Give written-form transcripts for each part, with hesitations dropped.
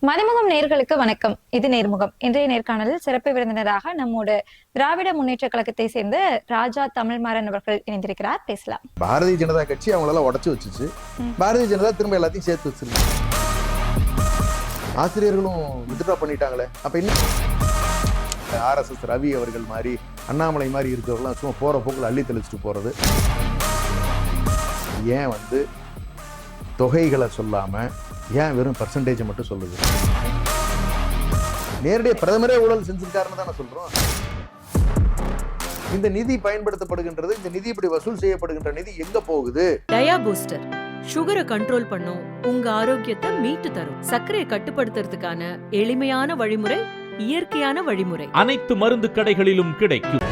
மதிமுகம் நேர்களுக்கு வணக்கம். இது நேர்முகம். இன்றைய நேர்காணலில் சிறப்பு விருந்தினராக நம்மோட திராவிட முன்னேற்ற கழகத்தை சேர்ந்த ராஜா தமிழ்மாறன் அவர்கள் இணைந்திருக்கிறார். பேசலாம். பாரதிய ஜனதா கட்சி அவங்களெல்லாம் உடச்சு வச்சுச்சு. பாரதிய ஜனதா திரும்ப எல்லாத்தையும் சேர்த்து வச்சிருக்கு. ஆசிரியர்களும் வித்ட்ரா பண்ணிட்டாங்களே. அப்ப இன்னும் RSS ரவி அவர்கள் மாதிரி, அண்ணாமலை மாதிரி இருக்கிறவங்களாம் சும்மா போற போக்குல அள்ளி தெளிச்சுட்டு போறது. ஏன் தொகைகளை சொல்லாம ஏன் வெறும் பர்சன்டேஜ் மட்டும் சொல்லுது? நேரடியாக பிரதமரே ஊழல் செஞ்சிருக்காருன்னு தானே சொல்றோம். இந்த நிதி பயன்படுத்தப்படுகின்றது, இந்த நிதி இப்படி வசூல் செய்யப்படுகின்ற நிதி எங்க போகுது? டயா பூஸ்டர் சுகரை கண்ட்ரோல் பண்ணும், உங்க ஆரோக்கியத்தை மீட்டு தரும். சர்க்கரையை கட்டுப்படுத்துறதுக்கான எளிமையான வழிமுறை, இயற்கையான வழிமுறை. அனைத்து மருந்து கடைகளிலும் கிடைக்கும்.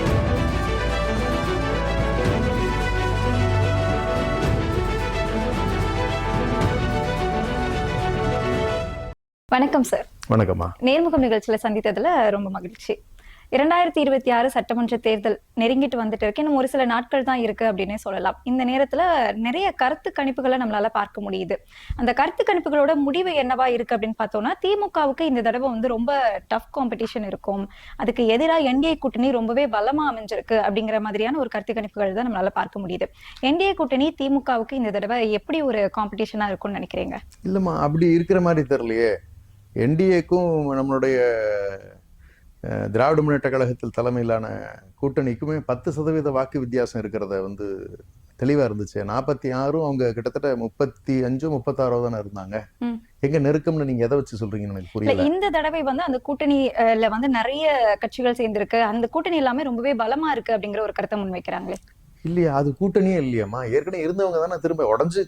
வணக்கம் சார். வணக்கம்மா. நேர்முகம் நிகழ்ச்சியில சந்தித்ததுல ரொம்ப மகிழ்ச்சி. 2026 சட்டமன்ற தேர்தல் நெருங்கிட்டு வந்துட்டு இருக்கு. இன்னும் ஒரு சில நாட்கள் தான் இருக்கு அப்படின்னே சொல்லலாம். இந்த நேரத்துல நிறைய கருத்து கணிப்புகளை நம்மளால பார்க்க முடியுது. அந்த கருத்து கணிப்புகளோட முடிவு என்னவா இருக்கு அப்படின்னு பார்த்தோம்னா, திமுகவுக்கு இந்த தடவை ரொம்ப டஃப் காம்படிஷன் இருக்கும், அதுக்கு எதிராக NDA கூட்டணி ரொம்பவே பலமா அமைஞ்சிருக்கு அப்படிங்கிற மாதிரியான ஒரு கருத்து கணிப்புகள் தான் நம்மளால பார்க்க முடியுது. NDA கூட்டணி திமுகவுக்கு இந்த தடவை எப்படி ஒரு காம்படிஷனா இருக்கும்னு நினைக்கிறீங்க? இல்லம்மா, அப்படி இருக்கிற மாதிரி தெரியலையே. NDAக்கும் நம்மளுடைய திராவிட முன்னேற்ற கழகத்தில் தலைமையிலான கூட்டணிக்குமே 10% வாக்கு வித்தியாசம் இருக்கிறத தெளிவா இருந்துச்சு. 46 அவங்க கிட்டத்தட்ட 35 36 தானே இருந்தாங்க. எங்க நெருக்கம்னு நீங்க எதை வச்சு சொல்றீங்கன்னு எனக்கு புரியல. இந்த தடவை அந்த கூட்டணியில நிறைய கட்சிகள் சேர்ந்திருக்கு, அந்த கூட்டணி எல்லாமே ரொம்பவே பலமா இருக்கு அப்படிங்கிற ஒரு கருத்தை முன்வைக்கிறாங்களே. இல்லையா, அது கூட்டணியே இல்லையாம்மா. ஏற்கனவே இருந்தவங்க தானே திரும்ப உடஞ்சு.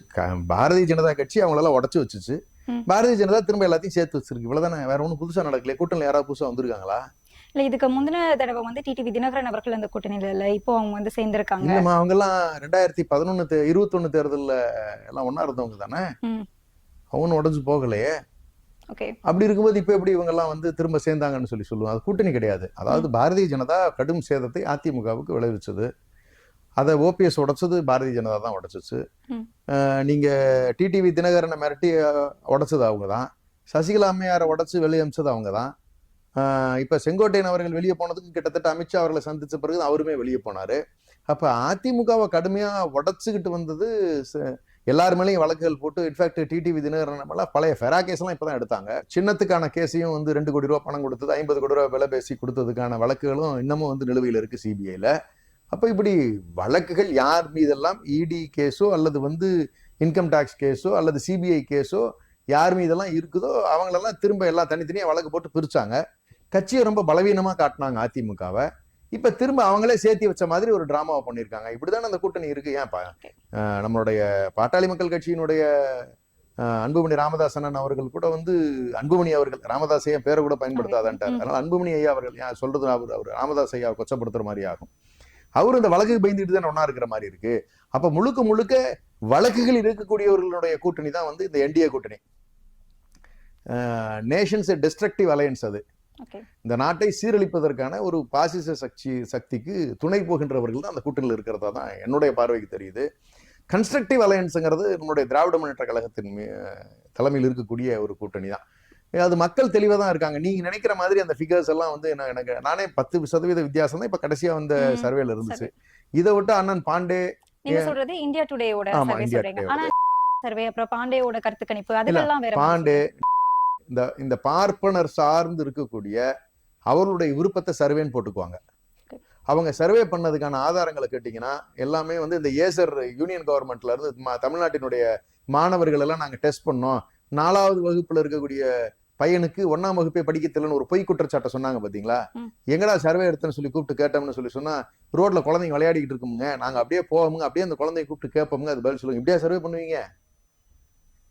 பாரதிய ஜனதா கட்சி அவங்களெல்லாம் உடச்சு வச்சுச்சு. பாரதிய ஜனதா திரும்ப எல்லாத்தையும் சேர்த்து வச்சிருக்கு. இவ்வளவுதானே, வேற ஒன்றும் புதுசா நடக்கல. கூட்டணியில் யாராவது புதுசா வந்திருக்காங்களா? இல்ல, இதுக்கு முந்தின தடவை டிடிவி தினகரன் அவர்கள் அந்த கூட்டணியில இல்ல, இப்போ அவங்க சேர்ந்திருக்காங்க. இல்லம்மா, அவங்க எல்லாம் 2011 21 தேர்தல்ல எல்லாம் ஒன்னா இருந்தவங்க தானே. அவனும் உடஞ்சு போகலையே. அப்படி இருக்கும்போது இப்ப எப்படி இவங்க எல்லாம் திரும்ப சேர்ந்தாங்கன்னு சொல்லுவோம்? அது கூட்டணி கிடையாது. அதாவது பாரதிய ஜனதா கடும் சேதத்தை அதிமுகவுக்கு விளைவிச்சது. அதை OPS உடைச்சது பாரதிய ஜனதா தான் உடைச்சிச்சு. நீங்க டிடிவி தினகரனை மிரட்டி உடைச்சது அவங்க தான். சசிகலா அம்மையாரை உடைச்சு வெளியே அமிச்சது அவங்க தான். இப்ப செங்கோட்டையன் அவர்கள் வெளியே போனதுக்கு கிட்டத்தட்ட அமித்ஷா அவர்களை சந்திச்ச பிறகு அவருமே வெளியே போனாரு. அப்ப அதிமுகவை கடுமையா உடைச்சுக்கிட்டு வந்தது. எல்லாரு மேலேயும் வழக்குகள் போட்டு, இன்ஃபேக்ட் டிடிவி தினகரன் பழைய ஃபெரா கேஸ் எல்லாம் இப்பதான் எடுத்தாங்க. சின்னத்துக்கான கேஸையும் 2 கோடி ரூபாய் பணம் கொடுத்தது, 50 கோடி ரூபாய் விலை பேசி கொடுத்ததுக்கான வழக்குகளும் இன்னமும் நிலுவையில் இருக்கு CBIல. அப்ப இப்படி வழக்குகள் யார் மீதெல்லாம் ED கேஸோ அல்லது இன்கம் டாக்ஸ் கேஸோ அல்லது CBI கேஸோ யார் மீதெல்லாம் இருக்குதோ அவங்களெல்லாம் திரும்ப எல்லாம் தனித்தனியா வழக்கு போட்டு பிரிச்சாங்க. கட்சியை ரொம்ப பலவீனமா காட்டினாங்க அதிமுகவை. இப்ப திரும்ப அவங்களே சேர்த்தி வச்ச மாதிரி ஒரு டிராமாவை பண்ணியிருக்காங்க. இப்படிதான் அந்த கூட்டணி இருக்கு. ஏன் நம்மளுடைய பாட்டாளி மக்கள் கட்சியினுடைய அன்புமணி ராமதாஸ் அண்ணன் அவர்கள் கூட அன்புமணி அவர்கள் ராமதாஸ் ஐயா பேரை கூட பயன்படுத்தாதான்ட்டார். அதனால அன்புமணி ஐயா அவர்கள் சொல்றது அவர் ராமதாஸ் ஐயா கொச்சப்படுத்துற மாதிரி ஆகும். அவரு இந்த வழக்கு பயந்துட்டு தான் ஒன்னா இருக்கிற மாதிரி இருக்கு. அப்ப முழுக்க முழுக்க வழக்குகள் இருக்கக்கூடியவர்களுடைய கூட்டணி தான் இந்த NDA கூட்டணி. Nations destructive alliance. அது இந்த நாட்டை சீரழிப்பதற்கான ஒரு பாசிச சக்திக்கு துணை போகின்றவர்கள் தான் அந்த கூட்டணியில் இருக்கிறதா தான் என்னுடைய பார்வைக்கு தெரியுது. கன்ஸ்ட்ரக்டிவ் அலையன்ஸுங்கிறது நம்மளுடைய திராவிட முன்னேற்ற கழகத்தின் தலைமையில் இருக்கக்கூடிய ஒரு கூட்டணி தான். அது மக்கள் தெளிவாக தான் இருக்காங்க. நீங்க நினைக்கிற மாதிரி அந்த ஃபிகர்ஸ் எல்லாம் எனக்கு நானே 10% வித்தியாசம் தான் இப்ப கடைசியா வந்த சர்வேல இருந்துச்சு. இதை விட்டு அண்ணன் பாண்டே சொல்றது இந்தியா டுடேயோட சர்வே, அப்புறம் பாண்டேயோட கருத்து கணிப்பு, அதெல்லாம் வேற. பாண்டே இந்த பார்ப்பனர் சார்ந்து இருக்கக்கூடிய அவர்களுடைய விருப்பத்தை சர்வேன்னு போட்டுக்குவாங்க. அவங்க சர்வே பண்ணதுக்கான ஆதாரங்களை கேட்டீங்கன்னா எல்லாமே இந்த ஏசர் யூனியன் கவர்மெண்ட்ல இருந்து தமிழ்நாட்டினுடைய மாணவர்கள் எல்லாம் நாங்க டெஸ்ட் பண்ணோம், 4வது வகுப்புல இருக்கக்கூடிய பையனுக்கு 1ஆம் வகுப்பே படிக்க தெரியலன்னு ஒரு பொய் குற்றச்சாட்டை சொன்னாங்க பாத்தீங்களா? எங்கடா சர்வே எடுத்துன்னு சொல்லி கூப்பிட்டு கேட்டோம்னு சொன்னா, ரோட்ல குழந்தைங்க விளையாடிக்கிட்டு இருக்குங்க, நாங்க அப்படியே போவோமுங்க, அப்படியே அந்த குழந்தைய கூப்பிட்டு கேட்போமுங்க, அது பதில் சொல்லுங்க. இப்படியா சர்வே பண்ணுவீங்க?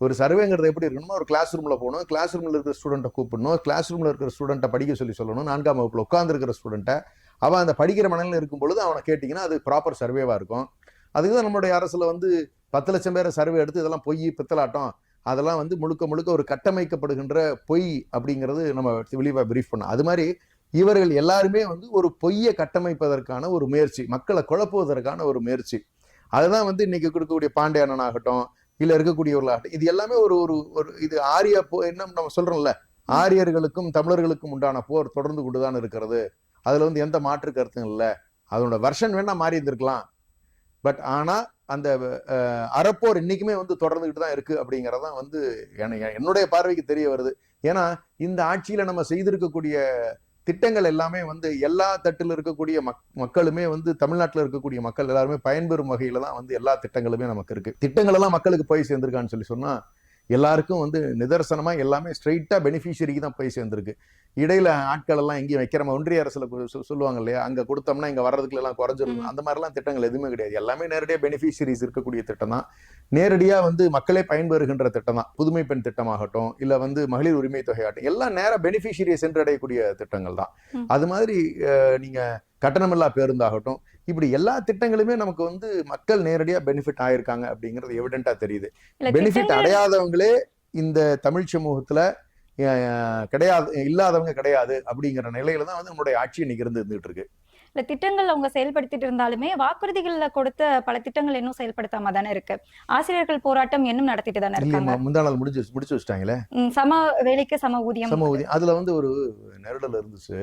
ஒரு சர்வேங்கிறது எப்படி இருக்கணுமோ, ஒரு கிளாஸ் ரூம்ல போகணும், கிளாஸ் ரூம்ல இருக்கிற ஸ்டூடெண்ட்டை கூப்பிடணும், கிளாஸ் ரூம்ல இருக்கிற ஸ்டூடெண்ட்டை படிக்க சொல்லணும். 4ஆம் வகுப்புல உட்கார்ந்து இருக்கிற ஸ்டூடெண்ட்டை அவன் அந்த படிக்கிற மனநிலையில் இருக்கும் பொழுது அவனை கேட்டீங்கன்னா அது ப்ராப்பர் சர்வேவா இருக்கும். அதுக்குதான் நம்மளுடைய அரசுல 10 லட்சம் பேரை சர்வே எடுத்து இதெல்லாம் பொய் பித்தலாட்டம், அதெல்லாம் முழுக்க முழுக்க ஒரு கட்டமைக்கப்படுகின்ற பொய் அப்படிங்கிறது நம்ம வெளியே பிரீஃப் பண்ணோம். அது மாதிரி இவர்கள் எல்லாருமே ஒரு பொய்யை கட்டமைப்பதற்கான ஒரு முயற்சி, மக்களை குழப்புவதற்கான ஒரு முயற்சி. அதுதான் இன்னைக்கு கொடுக்கக்கூடிய பாண்டியண்ணன் ஆகட்டும், இல்ல இருக்கக்கூடியவர்களாகட்டும், இது எல்லாமே ஒரு ஒரு இது ஆரியா என்ன நம்ம சொல்றோம்ல, ஆரியர்களுக்கும் தமிழர்களுக்கும் உண்டான போர் தொடர்ந்து கொண்டுதான் இருக்கிறது. அதுல வந்து எந்த மாற்று கருத்தும் இல்லை. அதோட வெர்ஷன் வேணா மாறி இருந்திருக்கலாம். பட் ஆனா அந்த அறப்போர் இன்னைக்குமே வந்து தொடர்ந்துகிட்டு தான் இருக்கு அப்படிங்கறதான் வந்து என்னுடைய பார்வைக்கு தெரிய வருது. ஏன்னா இந்த ஆட்சியில நம்ம செய்திருக்கக்கூடிய திட்டங்கள் எல்லாமே வந்து எல்லா தட்டில் இருக்கக்கூடிய மக்களுமே வந்து தமிழ்நாட்டில் இருக்கக்கூடிய மக்கள் எல்லாருமே பயன்பெறும் வகையில தான் வந்து எல்லா திட்டங்களுமே நமக்கு இருக்கு. திட்டங்கள் எல்லாம் மக்களுக்கு போய் சேர்ந்திருக்கான்னு சொன்னா எல்லாருக்கும் வந்து நிதர்சனமா எல்லாமே ஸ்ட்ரெயிட்டா பெனிஃபிஷியரிக்கு தான் போய் சேர்ந்திருக்கு. இடையில ஆட்கள் எல்லாம் எங்கேயும் வைக்கிற ஒன்றிய அரசுல சொல்லுவாங்க இல்லையா, அங்க கொடுத்தோம்னா இங்க வர்றதுக்கு எல்லாம் குறைஞ்சிருக்கும், அந்த மாதிரி எல்லாம் திட்டங்கள் எதுவுமே கிடையாது. எல்லாமே நேரடியா பெனிஃபிஷியரிஸ் இருக்கக்கூடிய திட்டம் தான். நேரடியா வந்து மக்களே பயன்பெறுகின்ற திட்டம் தான். புதுமை பெண் திட்டமாகட்டும், இல்ல வந்து மகளிர் உரிமை தொகை ஆகட்டும், எல்லாம் நேர பெனிஃபிஷியரியை சென்றடையக்கூடிய திட்டங்கள் தான். அது மாதிரி நீங்க கட்டணமில்லா பேருந்தாகட்டும், இப்படி எல்லா திட்டங்களுமே நமக்கு வந்து மக்கள் நேரடியா பெனிஃபிட் ஆயிருக்காங்க அப்படிங்கிறது எவிடென்டா தெரியுது. பெனிஃபிட் அடையாதவங்களே இந்த தமிழ் சமூகத்துல கிடையாது, இல்லாதவங்க கிடையாது அப்படிங்கிற நிலையில தான் வந்து நம்மளுடைய ஆட்சி இன்னைக்கு இருந்துட்டு இருக்கு. இல்ல திட்டங்கள் அவங்க செயல்படுத்திட்டு இருந்தாலுமே வாக்குறுதிகள்ல கொடுத்த பல திட்டங்கள் இன்னும் செயல்படுத்தாம தானே இருக்கு. ஆசிரியர்கள் போராட்டம் இன்னும் நடத்திட்டு தானே இருக்காங்க. முந்தா நாள் முடிச்சு வச்சுட்டாங்களே, சம வேலைக்கு சம ஊதியம். அதுல வந்து ஒரு நெருடல் இருந்துச்சு.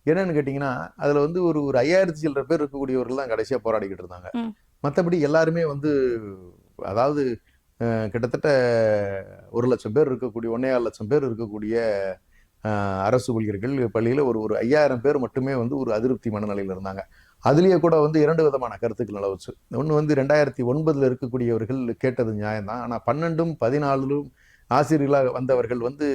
என்னன்னு கேட்டீங்கன்னா, அதுல வந்து ஒரு 5000 சில்லற பேர் இருக்கக்கூடியவர்கள் தான் கடைசியா போராடிக்கிட்டு இருந்தாங்க. மற்றபடி எல்லாருமே வந்து அதாவது கிட்டத்தட்ட 1,00,000 பேர் இருக்கக்கூடிய 1,400,000 பேர் இருக்கக்கூடிய அரசு ஊழியர்கள் பள்ளியில ஒரு 5000 பேர் மட்டுமே வந்து ஒரு அதிருப்தி மனநிலையில இருந்தாங்க. அதுலயே கூட வந்து 2 விதமான கருத்துக்கள் நிலவுச்சு. ஒண்ணு வந்து 2009 இருக்கக்கூடியவர்கள் கேட்டது நியாயம்தான். ஆனா 12, 14 ஆசிரியர்களாக வந்தவர்கள் வந்து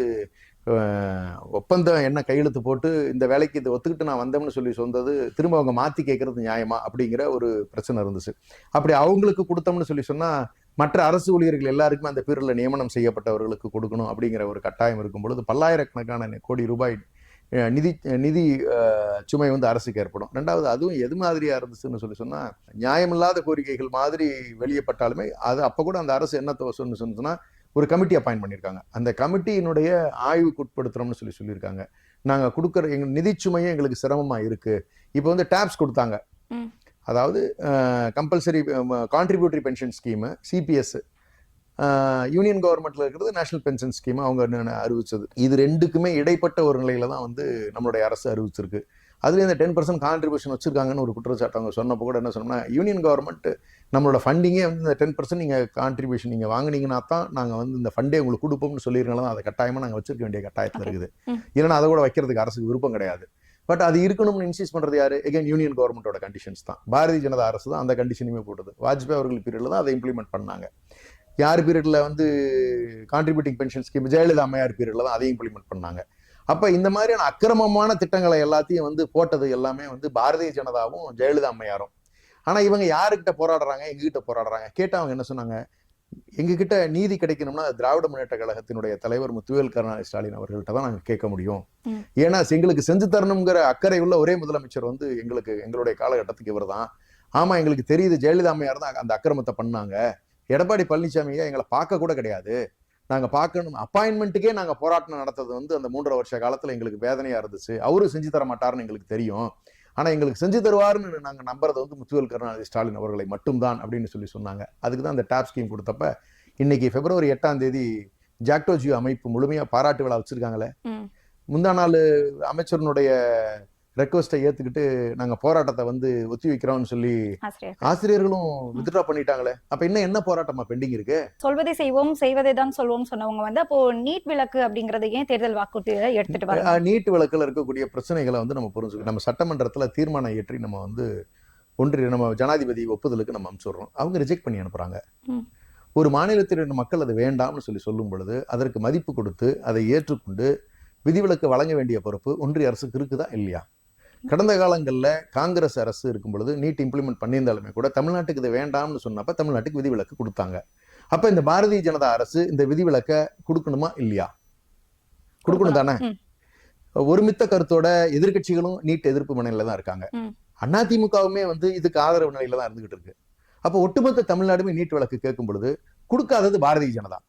ஒப்பந்தம் என்ன கையெழுத்து போட்டு இந்த வேலைக்கு இதை ஒத்துக்கிட்டு நான் வந்தேன்னு சொல்லி சொன்னது திரும்ப அவங்க மாத்தி கேட்கறது நியாயமா அப்படிங்கிற ஒரு பிரச்சனை இருந்துச்சு. அப்படி அவங்களுக்கு கொடுத்தோம்னு சொல்லி சொன்னா மற்ற அரசு ஊழியர்கள் எல்லாருக்குமே அந்த பீரியட்ல நியமனம் செய்யப்பட்டவர்களுக்கு கொடுக்கணும் அப்படிங்கிற ஒரு கட்டாயம் இருக்கும் பொழுது பல்லாயிரக்கணக்கான கோடி ரூபாய் நிதி சுமை வந்து அரசுக்கு ஏற்படும். ரெண்டாவது அதுவும் எது மாதிரியா இருந்துச்சுன்னு சொல்லி சொன்னா நியாயமில்லாத கோரிக்கைகள் மாதிரி வெளியப்பட்டாலுமே அது அப்ப கூட அந்த அரசு என்ன சொன்னா ஒரு கமிட்டி அப்பாயிண்ட் பண்ணியிருக்காங்க. அந்த கமிட்டியினுடைய ஆய்வுக்கு உட்படுத்துறோம்னு சொல்லியிருக்காங்க. நாங்க கொடுக்குற எங்க நிதிச்சுமையே எங்களுக்கு சிரமமா இருக்கு. இப்போ வந்து டேப்ஸ் கொடுத்தாங்க, அதாவது compulsory contributory pension scheme CPS, union கவர்மெண்ட்ல இருக்கிறது நேஷனல் பென்ஷன் ஸ்கீம் அவங்க அறிவிச்சது. இது ரெண்டுக்குமே இடைப்பட்ட ஒரு நிலையில தான் வந்து நம்மளுடைய அரசு அறிவிச்சிருக்கு. அதுல இந்த 10% கான்ட்ரிபியூஷன் வச்சிருக்காங்கன்னு ஒரு குற்றச்சாட்டு அவங்க சொன்னப்போ கூட என்ன சொன்னோம்னா, யூனியன் கவர்மெண்ட் நம்மளோட ஃபண்டிங்கே வந்து இந்த 10% நீங்க கான்ட்ரிபியூஷன் நீங்க வாங்கினீங்கன்னா தான் நாங்க வந்து இந்த ஃபண்டே உங்களுக்கு கொடுப்போம்னு சொல்லிருக்கனால அதை கட்டாயமா நாங்க வச்சிருக்க வேண்டிய கட்டாயத்தில் இருக்குது. இல்லைன்னா அதை கூட வைக்கிறதுக்கு அரசுக்கு விருப்பம் கிடையாது. பட் அது இருக்கணும்னு இன்சிஸ்ட் பண்றது யாரு? எகைன் யூனியன் கவர்மெண்டோட கண்டிஷன்ஸ் தான். பாரதிய ஜனதா அரசு தான் அந்த கண்டிஷனுமே போட்டது. வாஜ்பாய் அவர்கள் பீரியட்ல தான் அதை இம்ப்ளிமெண்ட் பண்ணாங்க. யார் பீரியட்ல வந்து கான்ட்ரிபியூட்டிங் பென்ஷன் ஸ்கீம் ஜெயலலிதா அம்மையார் பீரியட்ல தான் அதை இம்ப்ளிமெண்ட் பண்ணாங்க. அப்ப இந்த மாதிரியான அக்கிரமமான திட்டங்களை எல்லாத்தையும் வந்து போட்டது எல்லாமே வந்து பாரதிய ஜனதாவும் ஜெயலலிதா அம்மையாரும். ஆனா இவங்க யாருக்கிட்ட போராடுறாங்க? எங்ககிட்ட போராடுறாங்க. கேட்டா அவங்க என்ன சொன்னாங்க, எங்ககிட்ட நீதி கிடைக்கணும்னா திராவிட முன்னேற்ற கழகத்தினுடைய தலைவர் முத்துவேல் கருணாநிதி ஸ்டாலின் அவர்கள்ட்ட தான் நாங்க கேட்க முடியும். ஏன்னா எங்களுக்கு செஞ்சு தரணுங்கிற அக்கறை உள்ள ஒரே முதலமைச்சர் வந்து எங்களுடைய காலகட்டத்துக்கு இவர் தான். ஆமா, எங்களுக்கு தெரியுது ஜெயலலிதா அம்மையார் தான் அந்த அக்கிரமத்தை பண்ணாங்க. எடப்பாடி பழனிசாமியா எங்களை பார்க்க கூட கிடையாது. நாங்க பார்க்கணும் அப்பாயின்மெண்ட்டுக்கே நாங்க போராட்டம் நடத்தது வந்து அந்த 3.5 வருஷ காலத்துல எங்களுக்கு வேதனையா இருந்துச்சு. அவரும் செஞ்சு தர மாட்டாருன்னு எங்களுக்கு தெரியும். ஆனா எங்களுக்கு செஞ்சு தருவாருன்னு நாங்க நம்புறது வந்து முத்துவேல் கருணாநிதி ஸ்டாலின் அவர்களை மட்டும்தான் அப்படின்னு சொன்னாங்க. அதுக்கு தான் அந்த டேப் ஸ்கீம் கொடுத்தப்ப இன்னைக்கு பிப்ரவரி 8ஆம் தேதி ஜாக்டோஜியோ அமைப்பு முழுமையா பாராட்டு விழா வச்சிருக்காங்களே. முந்தா நாள் அமைச்சருடைய ரெக்வஸ்டை ஏத்துக்கிட்டு நாங்க போராட்டத்தை வந்து ஒத்தி வைக்கிறோம்னு சொல்லி ஆசிரியர்களும் வித்ட்ரா பண்ணிட்டாங்களே. அப்ப என்ன போராட்டமா பெண்டிங் இருக்கு? சொல்வதை செய்வோம் செய்வதை தான் சொல்வோம் சொன்னவங்க வந்து அப்போ நீட் விலக்கு அப்படிங்கறது ஏன் தேர்தல் வாக்குறுதியை எடுத்துட்டு வர? நீட் விலக்குல இருக்கக்கூடிய பிரச்சனைகளை வந்து நம்ம புரிஞ்சுக்கணும். நம்ம சட்டமன்றத்துல தீர்மானம் ஏற்றி நம்ம வந்து நம்ம ஜனாதிபதி ஒப்புதலுக்கு நம்ம அனுப்பிச்சுடுறோம். அவங்க ரிஜெக்ட் பண்ணி அனுப்புறாங்க. ஒரு மாநிலத்தின் மக்கள் அது வேண்டாம்னு சொல்லும் பொழுது அதற்கு மதிப்பு கொடுத்து அதை ஏற்றுக்கொண்டு விதிவிலக்கு வழங்க வேண்டிய பொறுப்பு ஒன்றிய அரசுக்கு இருக்குதா இல்லையா? கடந்த காலங்களில் காங்கிரஸ் அரசு இருக்கும் பொழுது நீட் இம்ப்ளிமெண்ட் பண்ணியிருந்தாலுமே கூட தமிழ்நாட்டுக்கு இது வேண்டாம்னு சொன்னப்ப தமிழ்நாட்டுக்கு விதிவிலக்கு கொடுத்தாங்க. அப்ப இந்த பாரதிய ஜனதா அரசு இந்த விதிவிலக்க கொடுக்கணுமா இல்லையா? கொடுக்கணும் தானே. ஒருமித்த கருத்தோட எதிர்கட்சிகளும் நீட் எதிர்ப்பு மனையில தான் இருக்காங்க. அதிமுகவுமே வந்து இதுக்கு ஆதரவு நிலையில தான் இருந்துகிட்டு இருக்கு. அப்ப ஒட்டுமொத்த தமிழ்நாடுமே நீட் விலக்கு கேட்கும் பொழுது கொடுக்காதது பாரதிய ஜனதா.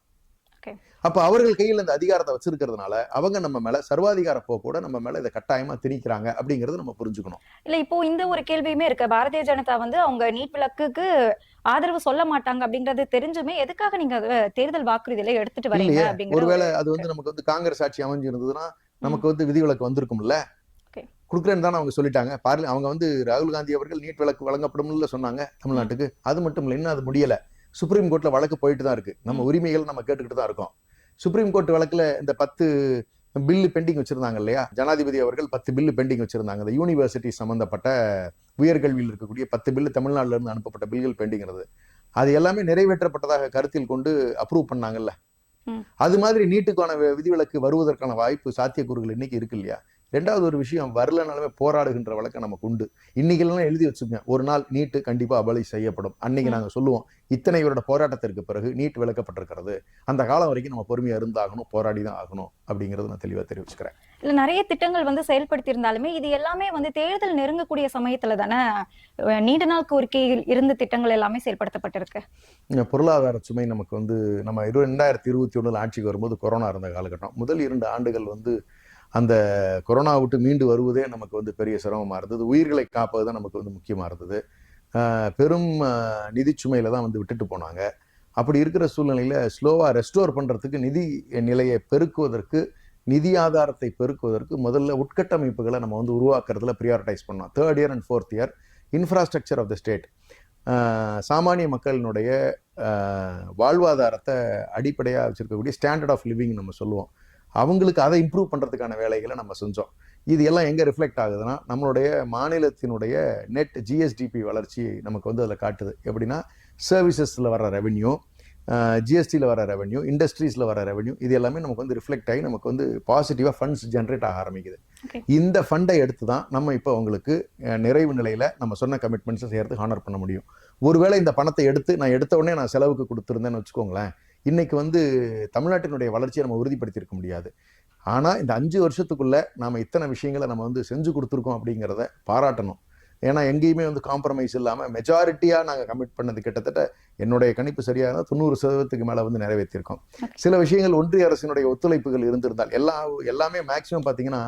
அப்ப அவர்கள் கையில் இந்த அதிகாரத்தை வச்சிருக்கிறதுனால அவங்க நம்ம மேல சர்வாதிகார போக்கோட நம்ம மேல இதை கட்டாயமா திணிக்கிறாங்க அப்படிங்கறது நம்ம புரிஞ்சுக்கணும். இல்ல இப்போ இந்த ஒரு கேள்வியுமே இருக்கு. பாரதிய ஜனதா வந்து அவங்க நீட் விலக்குக்கு ஆதரவு சொல்ல மாட்டாங்க அப்படிங்கறது தெரிஞ்சுமே எதுக்காக நீங்க தேர்தல் வாக்குறுதியில எடுத்துட்டு வரீங்க இல்லையே, அப்படிங்கிற ஒருவேளை அது வந்து நமக்கு வந்து காங்கிரஸ் ஆட்சி அமைஞ்சிருந்ததுன்னா நமக்கு வந்து விதிவிலக்கு வந்திருக்கும்ல. கொடுக்குறேன்னு தானே அவங்க சொல்லிட்டாங்க. அவங்க வந்து ராகுல் காந்தி அவர்கள் நீட் விலக்கு வழங்கப்படும்னு சொன்னாங்க தமிழ்நாட்டுக்கு. அது மட்டும் இல்லை, இன்னும் அது முடியல. சுப்ரீம் கோர்ட்ல வழக்கு போயிட்டு தான் இருக்கு. நம்ம உரிமைகள் நம்ம கேட்டுக்கிட்டு தான் இருக்கோம். சுப்ரீம் கோர்ட் வழக்குல இந்த 10 பில்லு பெண்டிங் வச்சிருந்தாங்க இல்லையா, ஜனாதிபதி அவர்கள் 10 பில்லு பெண்டிங் வச்சிருந்தாங்க. இந்த யூனிவர்சிட்டி சம்பந்தப்பட்ட உயர்கல்வியில் இருக்கக்கூடிய 10 பில்லு தமிழ்நாட்டில இருந்து அனுப்பப்பட்ட பில்கள் பெண்டிங்கிறது, அது எல்லாமே நிறைவேற்றப்பட்டதாக கருத்தில் கொண்டு அப்ரூவ் பண்ணாங்கல்ல. அது மாதிரி நீட்டுக்கான விதிவிலக்கு வருவதற்கான வாய்ப்பு, சாத்தியக்கூறுகள் இன்னைக்கு இருக்கு இல்லையா. ரெண்டாவது ஒரு விஷயம், வரலனாலுமே போராடுகின்ற வழக்கம் நமக்கு உண்டு. இன்னைக்கெல்லாம் எழுதி வச்சுக்கோங்க, ஒரு நாள் நீட்டு கண்டிப்பா அபலிஷ் செய்யப்படும். அன்னைக்கு நாங்க சொல்லுவோம், இத்தனை வருட போராட்டத்திற்கு பிறகு நீட் விலக்கப்பட்டிருக்கிறது, அந்த காலம் வரைக்கும் நம்ம பொறுமையா இருந்தாகணும், போராடி தான் ஆகணும் அப்படிங்கறது நான் தெளிவா தெரிவிச்சுக்கிறேன். இல்ல, நிறைய திட்டங்கள் வந்து செயல்படுத்தி இருந்தாலுமே இது எல்லாமே வந்து தேர்தல் நெருங்கக்கூடிய சமயத்துல தானே நீண்ட நாள் கோரிக்கையில் இருந்த திட்டங்கள் எல்லாமே செயல்படுத்தப்பட்டிருக்கு. பொருளாதார சுமை நமக்கு வந்து நம்ம 2021 ஆட்சிக்கு வரும்போது கொரோனா இருந்த காலகட்டம். முதல் 2 ஆண்டுகள் வந்து அந்த கொரோனா விட்டு மீண்டு வருவதே நமக்கு வந்து பெரிய சிரமமா இருந்தது. உயிர்களை காப்பது தான் நமக்கு வந்து முக்கியமா இருந்தது. பெரும் நிதிச்சுமையில தான் வந்து விட்டுட்டு போனாங்க. அப்படி இருக்கிற சூழ்நிலையில ஸ்லோவா ரெஸ்டோர் பண்றதுக்கு, நிதி நிலையை பெருக்குவதற்கு, நிதி ஆதாரத்தை பெருக்குவதற்கு முதல்ல உட்கட்டமைப்புகளை நம்ம வந்து உருவாக்குறதுல ப்ரியாரிட்டைஸ் பண்ணோம். 3rd year and 4th year infrastructure of the state, சாமானிய மக்களினுடைய வாழ்வாதாரத்தை அடிப்படையாக வச்சிருக்கக்கூடிய ஸ்டாண்டர்ட் ஆஃப் லிவிங் நம்ம சொல்லுவோம், அவங்களுக்கு அதை இம்ப்ரூவ் பண்றதுக்கான வேலைகளை நம்ம செஞ்சோம். இது எல்லாம் எங்க ரிஃப்ளெக்ட் ஆகுதுன்னா, நம்மளுடைய மாநிலத்தினுடைய நெட் ஜிஎஸ்டிபி வளர்ச்சி நமக்கு வந்து அதில் காட்டுது. எப்படின்னா, சர்வீசஸ்ல வர ரெவென்யூ, ஜிஎஸ்டியில் வர ரெவென்யூ, இண்டஸ்ட்ரீஸில் வர ரெவென்யூ, இது எல்லாமே நமக்கு வந்து ரிஃப்ளெக்ட் ஆகி நமக்கு வந்து பாசிட்டிவாக ஃபண்ட்ஸ் ஜென்ரேட் ஆக ஆரம்பிக்குது. இந்த ஃபண்டை எடுத்து தான் நம்ம இப்போ உங்களுக்கு நிறைவு நிலையில் நம்ம சொன்ன கமிட்மெண்ட்ஸை சேர்த்து ஹானர் பண்ண முடியும். ஒருவேளை இந்த பணத்தை எடுத்து நான் எடுத்த உடனே நான் செலவுக்கு கொடுத்துருந்தேன்னு வச்சுக்கோங்களேன், இன்னைக்கு வந்து தமிழ்நாட்டினுடைய வளர்ச்சியை நம்ம உறுதிப்படுத்தியிருக்க முடியாது. ஆனால் இந்த 5 வருஷத்துக்குள்ள நாம இத்தனை விஷயங்களை நம்ம வந்து செஞ்சு கொடுத்துருக்கோம் அப்படிங்கிறத பாராட்டணும். ஏன்னா எங்கேயுமே வந்து காம்ப்ரமைஸ் இல்லாமல் மெஜாரிட்டியாக நாங்கள் கமிட் பண்ணது கிட்டத்தட்ட என்னுடைய கணிப்பு சரியாக 90% மேலே வந்து நிறைவேற்றிருக்கோம். சில விஷயங்கள் ஒன்றிய அரசினுடைய ஒத்துழைப்புகள் இருந்திருந்தால் எல்லாமே மேக்சிமம் பார்த்தீங்கன்னா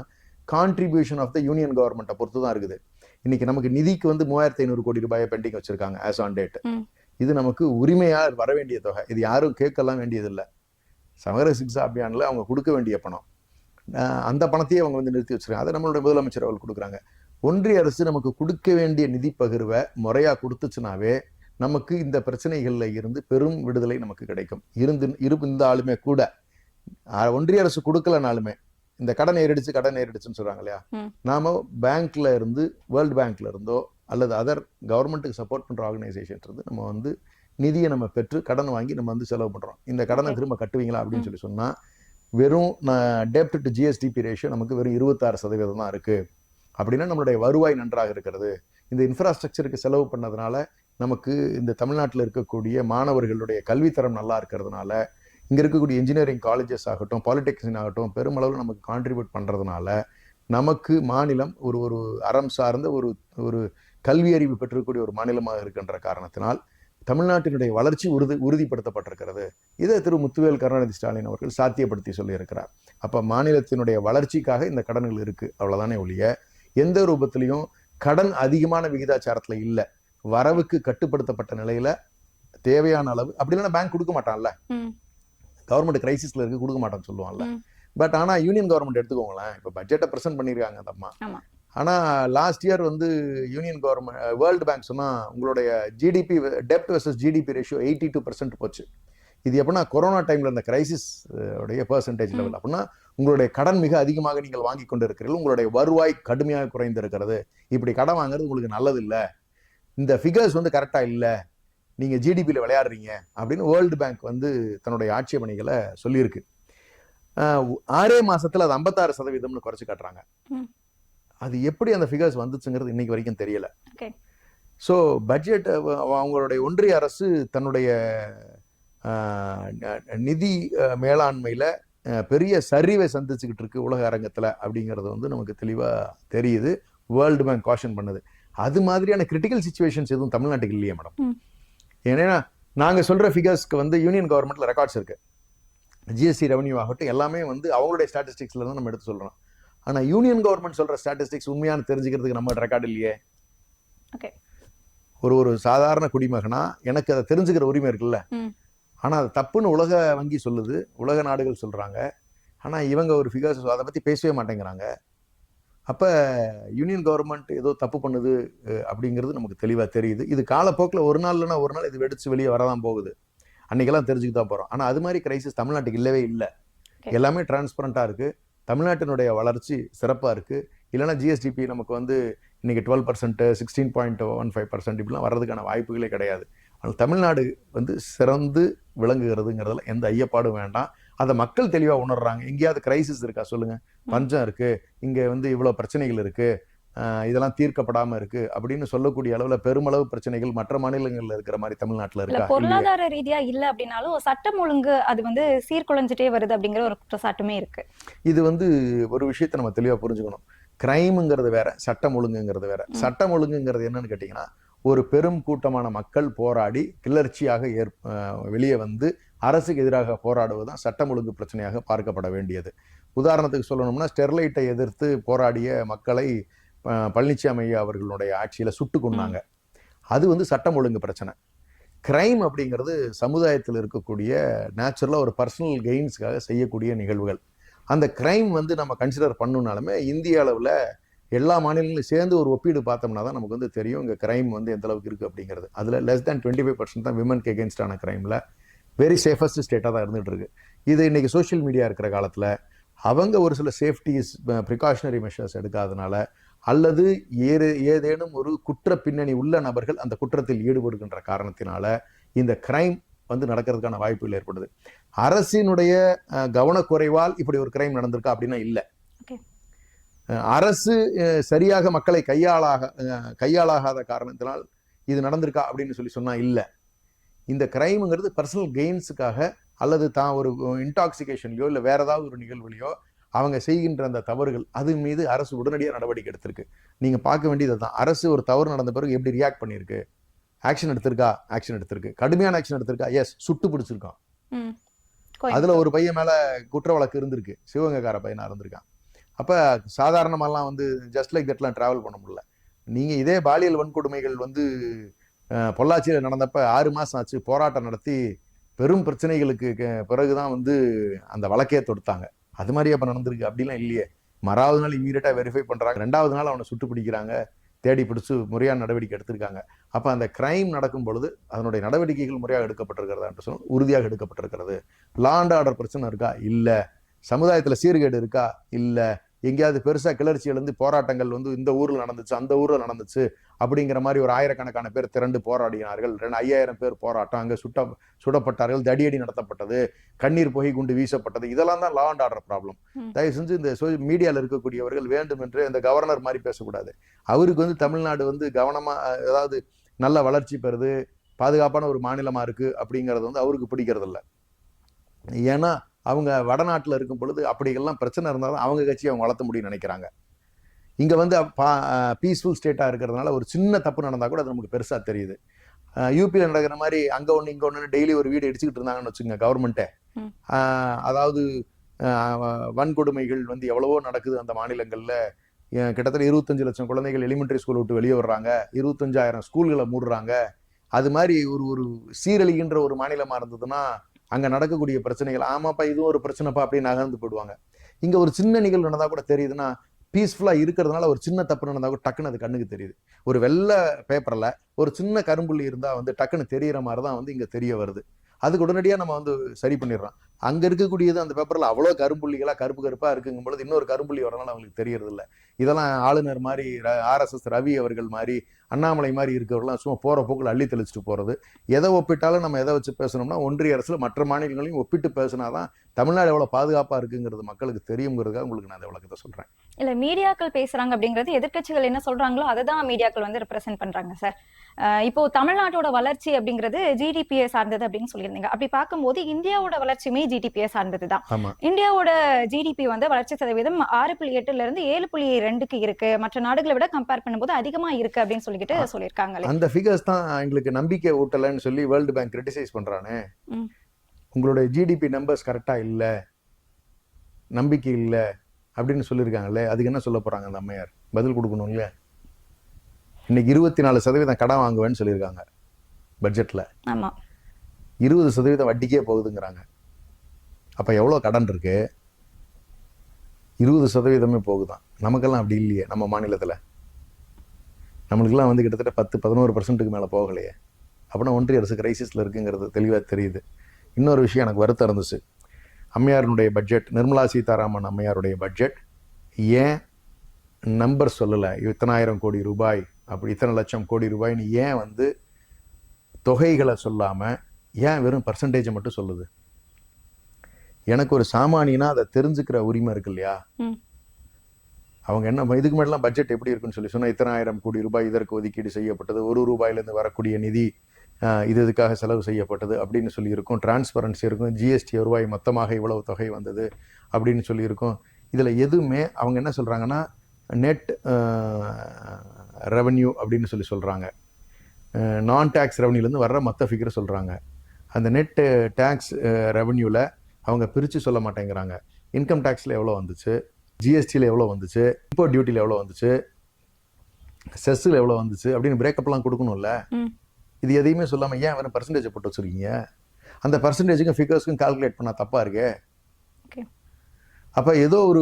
கான்ட்ரிபியூஷன் ஆஃப் த யூனியன் கவர்மெண்ட்டை பொறுத்து தான் இருக்குது. இன்னைக்கு நமக்கு நிதிக்கு வந்து 3500 கோடி ரூபாயை பெண்டிங் வச்சிருக்காங்க ஆஸ் ஆன் டேட். இது நமக்கு உரிமையா வர வேண்டிய தொகை, இது யாரும் கேட்கலாம் வேண்டியதில்லை. சமர சிக்ஷா அபியான்ல அவங்க கொடுக்க வேண்டிய பணம், அந்த பணத்தையே அவங்க வந்து நிறுத்தி வச்சிருக்காங்க. அதை நம்மளுடைய முதலமைச்சர் அவர்கள் கொடுக்குறாங்க. ஒன்றிய அரசு நமக்கு கொடுக்க வேண்டிய நிதி பகிர்வை முறையா கொடுத்துச்சுனாவே நமக்கு இந்த பிரச்சனைகள்ல இருந்து பெரும் விடுதலை நமக்கு கிடைக்கும். இருந்தாலுமே கூட ஒன்றிய அரசு கொடுக்கலனாலுமே இந்த கடன் ஏறிடுச்சுன்னு சொல்றாங்க இல்லையா, நாம பேங்க்ல இருந்து, வேர்ல்டு பேங்க்ல இருந்தோ அல்லது அதர் கவர்மெண்ட்டுக்கு சப்போர்ட் பண்ற ஆர்கனைசேஷன் இருந்து நம்ம வந்து நிதியை நம்ம பெற்று கடன் வாங்கி நம்ம வந்து செலவு பண்றோம். இந்த கடனை திரும்ப கட்டுவீங்களா அப்படின்னு சொன்னா, வெறும் டெப்ட் டு ஜிஎஸ்டிபி ரேஷியோ நமக்கு வெறும் 26% தான் இருக்கு. அப்படின்னா நம்மளுடைய வருவாய் நன்றாக இருக்கிறது. இந்த இன்ஃப்ராஸ்ட்ரக்சருக்கு செலவு பண்ணதுனால நமக்கு இந்த தமிழ்நாட்டில் இருக்கக்கூடிய மாணவர்களுடைய கல்வித்தரம் நல்லா இருக்கிறதுனால, இங்க இருக்கக்கூடிய இன்ஜினியரிங் காலேஜஸ் ஆகட்டும், பாலிடெக்னிக் ஆகட்டும், பெருமளவில் நமக்கு கான்ட்ரிபியூட் பண்றதுனால நமக்கு மாநிலம் ஒரு அறம் சார்ந்த ஒரு கல்வி அறிவு பெற்றிருக்கக்கூடிய ஒரு மாநிலமாக இருக்கின்ற காரணத்தினால் தமிழ்நாட்டினுடைய வளர்ச்சி உறுதிப்படுத்தப்பட்டிருக்கிறது. இதை திரு முத்துவேல் கருணாநிதி ஸ்டாலின் அவர்கள் சாத்தியப்படுத்தி சொல்லியிருக்கிறார். அப்ப மாநிலத்தினுடைய வளர்ச்சிக்காக இந்த கடன்கள் இருக்கு, அவ்வளவுதானே ஒழிய எந்த ரூபத்திலையும் கடன் அதிகமான விகிதாச்சாரத்துல இல்ல. வரவுக்கு கட்டுப்படுத்தப்பட்ட நிலையில தேவையான அளவு, அப்படி இல்லைன்னா பேங்க் கொடுக்க மாட்டான்ல, கவர்மெண்ட் கிரைசிஸ்ல இருக்கு, கொடுக்க மாட்டான்னு சொல்லுவான்ல. பட் ஆனா யூனியன் கவர்மெண்ட் எடுத்துக்கோங்களேன், இப்ப பட்ஜெட்டை பிரசன்ட் பண்ணிருக்காங்க அந்த அம்மா. ஆனா லாஸ்ட் இயர் வந்து யூனியன் கவர்மெண்ட், வேர்ல்டு பேங்க் சொன்னா உங்களுடைய ஜிடிபி டெப்ட் வெர்சஸ் ஜிடிபி ரேஷியோ 82% போச்சு. இது எப்படின்னா கொரோனா டைம்ல இந்த கிரைசிஸ் உடைய பெர்சன்டேஜ் லெவல். அப்படின்னா உங்களுடைய கடன் மிக அதிகமாக நீங்கள் வாங்கி கொண்டு இருக்கிறீர்கள், உங்களுடைய வருவாய் கடுமையாக குறைந்திருக்கிறது, இப்படி கடன் வாங்குறது உங்களுக்கு நல்லது இல்லை, இந்த ஃபிகர்ஸ் வந்து கரெக்டா இல்லை, நீங்க ஜிடிபியில விளையாடுறீங்க அப்படின்னு வேர்ல்டு பேங்க் வந்து தன்னுடைய ஆட்சேபனைகளை சொல்லியிருக்கு. 6 மாசத்துல அது 56% குறைச்சு காட்டுறாங்க. அது எப்படி அந்த ஃபிகர்ஸ் வந்துச்சுங்கிறது இன்னைக்கு வரைக்கும் தெரியல. ஸோ பட்ஜெட் அவங்களுடைய ஒன்றிய அரசு தன்னுடைய நிதி மேலாண்மையில பெரிய சரிவை சந்திச்சுக்கிட்டு இருக்கு உலக அரங்கத்துல அப்படிங்கிறது வந்து நமக்கு தெளிவா தெரியுது. வேர்ல்டு பேங்க் காஷன் பண்ணுது. அது மாதிரியான கிரிட்டிக்கல் சிச்சுவேஷன்ஸ் எதுவும் தமிழ்நாட்டுக்கு இல்லையே மேடம். ஏன்னா நாங்க சொல்ற ஃபிகர்ஸ்க்கு வந்து யூனியன் கவர்மெண்ட்ல ரெக்கார்ட்ஸ் இருக்கு. ஜிஎஸ்டி ரெவன்யூ ஆகட்டும் எல்லாமே வந்து அவங்களுடைய ஸ்டாட்டிஸ்டிக்ஸ்ல தான் நம்ம எடுத்து சொல்றோம். ஆனா யூனியன் கவர்மெண்ட் சொல்ற ஸ்டாட்டிஸ்டிக்ஸ் உண்மையான தெரிஞ்சுக்கிறதுக்கு நம்ம ரெக்கார்டு இல்லையே. ஒரு சாதாரண குடிமகனா எனக்கு அதை தெரிஞ்சுக்கிற உரிமை இருக்குல்ல. ஆனா அது தப்புன்னு உலக வங்கி சொல்லுது, உலக நாடுகள் சொல்றாங்க. ஆனா இவங்க ஒரு ஃபிகர்ஸ் அதை பத்தி பேசவே மாட்டேங்கிறாங்க. அப்ப யூனியன் கவர்மெண்ட் ஏதோ தப்பு பண்ணுது அப்படிங்கிறது நமக்கு தெளிவா தெரியுது. இது காலப்போக்கில் ஒரு நாள் இல்லைன்னா ஒரு நாள் இது வெடிச்சு வெளியே வரதான் போகுது. அன்னைக்கெல்லாம் தெரிஞ்சுக்கிட்டு தான் போறோம். ஆனா அது மாதிரி கிரைசிஸ் தமிழ்நாட்டுக்கு இல்லவே இல்லை. எல்லாமே டிரான்ஸ்பரண்டா இருக்கு. தமிழ்நாட்டினுடைய வளர்ச்சி சிறப்பா இருக்கு. இல்லைன்னா ஜிஎஸ்டிபி நமக்கு வந்து இன்னைக்கு 12%, 16.15% இப்படிலாம் வர்றதுக்கான வாய்ப்புகளே கிடையாது. ஆனால் தமிழ்நாடு வந்து சிறந்து விளங்குகிறதுங்கிறதுல எந்த ஐயப்பாடும் வேண்டாம். அதை மக்கள் தெளிவா உணர்றாங்க. எங்கேயாவது கிரைசிஸ் இருக்கா சொல்லுங்க? பஞ்சம் இருக்கு, இங்க வந்து இவ்வளவு பிரச்சனைகள் இருக்கு, இதெல்லாம் தீர்க்கப்படாம இருக்கு அப்படின்னு சொல்லக்கூடிய அளவுல பெருமளவு பிரச்சனைகள் மற்ற மாநிலங்கள்ல இருக்கிற மாதிரி தமிழ்நாட்டுல இல்ல இருக்கா? பொருளாதார ரீதியா இல்ல அப்படின்னாலும் சட்டம் ஒழுங்கு அது வந்து சீர்குலைஞ்சிட்டே வருது அப்படிங்கிற ஒரு குற்றச்சாட்டுமே இருக்கு. இது வந்து ஒரு விஷயத்தை நம்ம தெளிவா புரிஞ்சுக்கணும். கிரைம்ங்கிறது வேற, சட்டம் ஒழுங்குங்கிறது வேற. சட்டம் ஒழுங்குங்கிறது என்னன்னு கேட்டீங்கன்னா, ஒரு பெரும் கூட்டமான மக்கள் போராடி கிளர்ச்சியாக வெளியே வந்து அரசுக்கு எதிராக போராடுவதுதான் சட்டம் ஒழுங்கு பிரச்சனையாக பார்க்கப்பட வேண்டியது. உதாரணத்துக்கு சொல்லணும்னா, ஸ்டெர்லைட்டை எதிர்த்து போராடிய மக்களை பழனிசாமி அவர்களுடைய ஆட்சியில சுட்டு கொண்டாங்க. அது வந்து சட்டம் ஒழுங்கு பிரச்சனை. கிரைம் அப்படிங்கிறது சமுதாயத்தில் இருக்கக்கூடிய நேச்சுரலா ஒரு பர்சனல் கெயின்ஸ்க்காக செய்யக்கூடிய நிகழ்வுகள். அந்த கிரைம் வந்து நம்ம கன்சிடர் பண்ணணும்னாலுமே இந்திய அளவுல எல்லா மாநிலங்களும் சேர்ந்து ஒரு ஒப்பீடு பார்த்தோம்னா தான் நமக்கு வந்து தெரியும் இங்க கிரைம் வந்து எந்த அளவுக்கு இருக்கு அப்படிங்கிறது. அதுல லெஸ் தேன் 25% தான் விமனுக்கு எகென்ஸ்டான கிரைம்ல வெரி சேஃபஸ்ட் ஸ்டேட்டாக தான் இருந்துட்டு இருக்கு. இது இன்னைக்கு சோசியல் மீடியா இருக்கிற காலத்துல அவங்க ஒரு சில சேஃப்டிஸ் ப்ரிகாஷனரி மெஷர்ஸ் எடுக்காதனால, அல்லது ஏதேனும் ஒரு குற்ற பின்னணி உள்ள நபர்கள் அந்த குற்றத்தில் ஈடுபடுகின்ற காரணத்தினால இந்த கிரைம் வந்து நடக்கிறதுக்கான வாய்ப்புகள் ஏற்படுது. அரசினுடைய கவனக்குறைவால் இப்படி ஒரு கிரைம் நடந்திருக்கா அப்படின்னா இல்லை. அரசு சரியாக மக்களை கையாளாகாத காரணத்தினால் இது நடந்திருக்கா அப்படின்னு சொன்னா இல்லை. இந்த கிரைம்ங்கிறது பர்சனல் கெயின்ஸுக்காக அல்லது தான் ஒரு இன்டாக்சிகேஷன்லையோ இல்லை வேற ஏதாவது ஒரு நிகழ்வுலையோ அவங்க செய்கின்ற அந்த தவறுகள் அது மீது அரசு உடனடியாக நடவடிக்கை எடுத்திருக்கு. நீங்க பார்க்க வேண்டியது தான், அரசு ஒரு தவறு நடந்த பிறகு எப்படி ரியாக்ட் பண்ணியிருக்கு, ஆக்ஷன் எடுத்திருக்கா, ஆக்ஷன் எடுத்திருக்கு, கடுமையான ஆக்ஷன் எடுத்திருக்கா, எஸ் சுட்டு பிடிச்சிருக்கான். அதுல ஒரு பையன் மேல குற்ற வழக்கு இருந்திருக்கு, சிவகங்கைக்கார பையனா இருந்திருக்கான். அப்ப சாதாரணமாலாம் வந்து ஜஸ்ட் லைக் தட்லாம் டிராவல் பண்ண முடியல. நீங்க இதே பாலியல் வன்கொடுமைகள் வந்து பொள்ளாச்சியில நடந்தப்ப 6 மாசம் ஆச்சு, போராட்டம் நடத்தி பெரும் பிரச்சனைகளுக்கு பிறகுதான் வந்து அந்த வழக்கையே தொடுத்தாங்க. அது மாதிரி அப்ப நடந்திருக்கு? அப்படிலாம் இல்லையே. மறாவது நாள் இமீடியட்டா வெரிஃபை பண்றாங்க, 2வது நாள் அவனை சுட்டு பிடிக்கிறாங்க, தேடி பிடிச்சு முறையான நடவடிக்கை எடுத்திருக்காங்க. அப்ப அந்த கிரைம் நடக்கும் பொழுது அதனுடைய நடவடிக்கைகள் முறையாக எடுக்கப்பட்டிருக்கிறதா என்று சொன்னால் உறுதியாக எடுக்கப்பட்டிருக்கிறது. லா அண்ட் ஆர்டர் பிரச்சனை இருக்கா? இல்ல. சமுதாயத்துல சீர்கேடு இருக்கா? இல்ல. எங்கேயாவது பெருசா கிளர்ச்சி எழுந்து போராட்டங்கள் வந்து இந்த ஊர்ல நடந்துச்சு, அந்த ஊர்ல நடந்துச்சு அப்படிங்கிற மாதிரி ஒரு ஆயிரக்கணக்கான பேர் திரண்டு போராடினார்கள், 5000 பேர் போராட்டம், அங்க சுடப்பட்டார்கள், தடியடி நடத்தப்பட்டது, கண்ணீர் புகை குண்டு வீசப்பட்டது, இதெல்லாம் தான் லா அண்ட் ஆர்டர் ப்ராப்ளம். தயவு செஞ்சு இந்த மீடியால இருக்கக்கூடியவர்கள் வேண்டும் என்று இந்த கவர்னர் மாதிரி பேசக்கூடாது. அவருக்கு வந்து தமிழ்நாடு வந்து கவனமா அதாவது நல்ல வளர்ச்சி பெறுது, பாதுகாப்பான ஒரு மாநிலமா இருக்கு அப்படிங்கிறது வந்து அவருக்கு பிடிக்கிறது இல்லை. ஏன்னா அவங்க வடநாட்டில் இருக்கும் பொழுது அப்படிகள்லாம் பிரச்சனை இருந்தாலும் அவங்க கட்சியை அவங்க வளர்த்த முடியும்னு நினைக்கிறாங்க. இங்க வந்து பீஸ்ஃபுல் ஸ்டேட்டா இருக்கிறதுனால ஒரு சின்ன தப்பு நடந்தா கூட அது நமக்கு பெருசா தெரியுது. யூபியில் நடக்கிற மாதிரி அங்க ஒண்ணு இங்க ஒண்ணு டெய்லி ஒரு வீடு அடிச்சுக்கிட்டு இருந்தாங்கன்னு வச்சுங்க கவர்மெண்ட்டே. அதாவது வன்கொடுமைகள் வந்து எவ்வளவோ நடக்குது அந்த மாநிலங்கள்ல. கிட்டத்தட்ட 25 லட்சம் குழந்தைகள் எலிமெண்டரி ஸ்கூல் விட்டு வெளியே வர்றாங்க, 25,000 ஸ்கூல்களை மூடுறாங்க. அது மாதிரி ஒரு சீரழிகின்ற ஒரு மாநிலமா இருந்ததுன்னா அங்க நடக்கக்கூடிய பிரச்சனைகள், ஆமாப்பா இதுவும் ஒரு பிரச்சனைப்பா அப்படின்னு நகர்ந்து போயிடுவாங்க. இங்க ஒரு சின்ன நிகழ்வு நடந்தா கூட தெரியுதுன்னா, பீஸ்ஃபுல்லா இருக்கிறதுனால ஒரு சின்ன தப்பு நடந்தா கூட டக்குன்னு அது கண்ணுக்கு தெரியுது. ஒரு வெள்ளை பேப்பர்ல ஒரு சின்ன கரும்புள்ளி இருந்தா வந்து டக்குன்னு தெரியற மாதிரிதான் வந்து இங்க தெரிய வருது. அதுக்கு உடனடியா நம்ம வந்து சரி பண்ணிடுறோம். அங்க இருக்கக்கூடியது அந்த பேப்பர்ல அவ்வளவு கரும்புள்ளிகளா கருப்பா இருக்குங்கும் பொழுது இன்னொரு கரும்புள்ளி வரனால அவங்களுக்கு தெரியறது இல்லை. இதெல்லாம் ஆளுநர் மாதிரி RSS ரவி அவர்கள் மாதிரி அண்ணாமலை மாதிரி இருக்கிறவர்கள்லாம் சும்மா போற போக்குல அள்ளி தெளிச்சுட்டு போறது. எதை ஒப்பிட்டாலும் நம்ம எதை வச்சு பேசணும்னா ஒன்றிய அரசுல மற்ற மாநிலங்களையும் ஒப்பிட்டு பேசினாதான் தமிழ்நாடு எவ்வளவு பாதுகாப்பா இருக்குங்கிறது மக்களுக்கு தெரியுங்கிறதுக்காக உங்களுக்கு நான் அந்த விளக்கத்தை சொல்றேன். இல்ல மீடியாக்கள் பேசுறாங்க அப்படிங்கிறது எதிர்க்கட்சிகள் என்ன சொல்றாங்களோ அதை தான் மீடியாக்கள் வந்து ரெப்ரசென்ட் பண்றாங்க சார். இப்போ தமிழ்நாட்டோட வளர்ச்சி அப்படிங்கிறது ஜிடிபியை சார்ந்தது அப்படின்னு சொல்லியிருந்தீங்க. அப்படி பார்க்கும்போது இந்தியாவோட வளர்ச்சியுமே ஜிடிபியை சார்ந்ததுதான். இந்தியாவோட ஜிடிபி வந்து வளர்ச்சி சதவீதம் 6.8ல இருந்து 7.2க்கு இருக்கு. மற்ற நாடுகளை விட கம்பேர் பண்ணும்போது அதிகமா இருக்கு அப்படின்னு சொல்லிட்டு சொல்லியிருக்காங்க. அந்த ஃபிகர்ஸ் தான் எங்களுக்கு நம்பிக்கை ஊட்டலன்னு சொல்லி வேர்ல்டு பேங்க் கிரிட்டிசைஸ் பண்றானே. உங்களுடைய ஜிடிபி நம்பர்ஸ் கரெக்டா இல்ல, நம்பிக்கை இல்ல அப்படின்னு சொல்லியிருக்காங்களே, அதுக்கு என்ன சொல்ல போறாங்க அந்த அம்மையார்? பதில் கொடுக்கணும் இல்லையா? இன்னைக்கு 24% கடன் வாங்குவேன்னு சொல்லியிருக்காங்க பட்ஜெட்ல. ஆமா 20% வட்டிக்கே போகுதுங்கிறாங்க. அப்ப எவ்வளவு கடன் இருக்கு? 20% போகுதான். நமக்கெல்லாம் அப்படி இல்லையே. நம்ம மாநிலத்துல நம்மளுக்கெல்லாம் வந்து கிட்டத்தட்ட 10-11% மேல போகலையே. அப்படின்னா ஒன்றிய அரசு கிரைசிஸ்ல இருக்குங்கிறது தெளிவா தெரியுது. இன்னொரு விஷயம் எனக்கு வருத்தம் இருந்துச்சு. அம்மையாருடைய பட்ஜெட், நிர்மலா சீதாராமன் அம்மையாருடைய பட்ஜெட் ஏன் நம்பர் சொல்லலை? இத்தனை ஆயிரம் கோடி ரூபாய், அப்படி இத்தனை லட்சம் கோடி ரூபாய்னு ஏன் வந்து தொகைகளை சொல்லாம ஏன் வெறும் பர்சன்டேஜை மட்டும் சொல்லுது? எனக்கு ஒரு சாமானியனா அதை தெரிஞ்சுக்கிற உரிமை இருக்கு இல்லையா? அவங்க என்ன இதுக்கு முன்னாடிலாம் பட்ஜெட் எப்படி இருக்குன்னு சொல்லி சொன்னா, இத்தனை ஆயிரம் கோடி ரூபாய் இதற்கு ஒதுக்கீடு செய்யப்பட்டது, ₹1 வரக்கூடிய நிதி இதுக்காக செலவு செய்யப்பட்டது அப்படின்னு சொல்லி இருக்கும். டிரான்ஸ்பரன்சி இருக்கும். ஜிஎஸ்டி வருவாய் மொத்தமாக இவ்வளவு தொகை வந்தது அப்படின்னு சொல்லி இருக்கும். இதுல எதுவுமே அவங்க என்ன சொல்றாங்கன்னா, நெட் ரெவன்யூ அப்படின்னு சொல்லி சொல்றாங்க. நான் டேக்ஸ் ரெவன்யூலேருந்து வர்ற மொத்த ஃபிகரை சொல்றாங்க. அந்த நெட் டேக்ஸ் ரெவன்யூல அவங்க பிரித்து சொல்ல மாட்டேங்கிறாங்க. இன்கம் டேக்ஸில் எவ்வளோ வந்துச்சு, ஜிஎஸ்டியில் எவ்வளோ வந்துச்சு, இம்போர்ட் டியூட்டியில் எவ்வளோ வந்துச்சு, செஸ்ஸில் எவ்வளோ வந்துச்சு அப்படின்னு பிரேக்கப்லாம் கொடுக்கணும்ல. இது எதையுமே சொல்லாமல் ஏன் வேறு பர்சன்டேஜை போட்டு வச்சுருக்கீங்க? அந்த பர்சன்டேஜுக்கும் ஃபிகர்ஸ்க்கும் கால்குலேட் பண்ணால் தப்பாக இருக்கே. அப்போ ஏதோ ஒரு